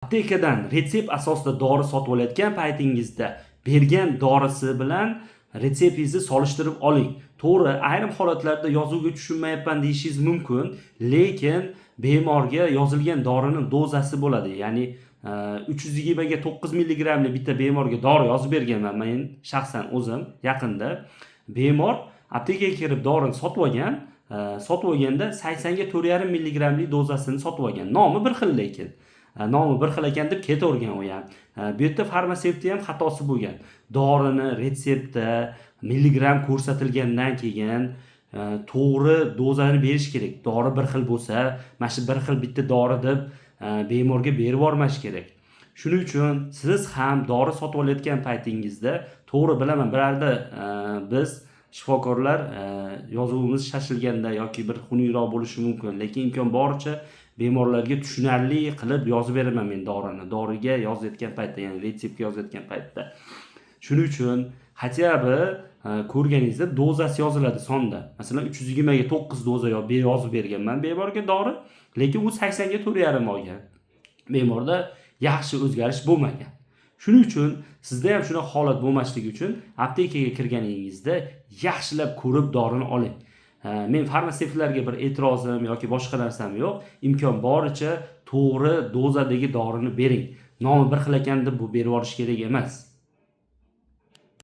Aptekadan retsept asosida dori sotib olayotgan paytingizda bergan dorisi bilan retseptingizni solishtirib oling. To'g'ri, ayrim holatlarda yozuvga tushunmayapman deyishingiz mumkin, lekin bemorga yozilgan dorining dozasi bo'ladi. Ya'ni 320 ga 9 milligramli bitta bemorga dori yozib berganman men shaxsan o'zim yaqinda. Bemor aptekaga kirib dorini sotib olgan, sotib olganda 80 ga 4,5 milligramli dozasini sotib olgan. Nomi bir xil lekin. Nomi bir xil ekan deb ketavergan u ham. Bu yerda farmatsevtni ham xatosi bo'lgan. Dorini retseptda milligram ko'rsatilgandan keyin to'g'ri dozani berish kerak. Dori bir xil bo'lsa, mana shu bir xil bitta dori deb bemorga berib yubormash kerak. Shuning uchun siz ham dori sotib olayotgan paytingizda, to'g'ri bilaman, birarda biz shifokorlar yozuvimiz shashilganda yoki bir xunukroq bo'lishi mumkin, lekin imkon boricha bemorlarga tushunarli qilib yozib beraman men dorini. Doriga yozayotgan paytda, ya'ni retseptga yozayotgan paytda. Shuning uchun хотя бы ko'rganingizda dozasi yoziladi sonda. Masalan, 320 ga 9 doza yozib berganman bemorga dori, lekin u 80 ga 4,5 olgan. Bemorda yaxshi o'zgarish bo'lmagan. Shuning uchun sizda ham shunaqa holat bo'lmasligi uchun aptekaga kirganingizda yaxshilab ko'rib dorini oling. Men farmatsevtlarga bir e'tirozim yoki boshqa narsam yo'q. Imkon boricha to'g'ri dozadagi dorini bering. Nomi bir xil ekan deb bu berib yuborish kerak emas.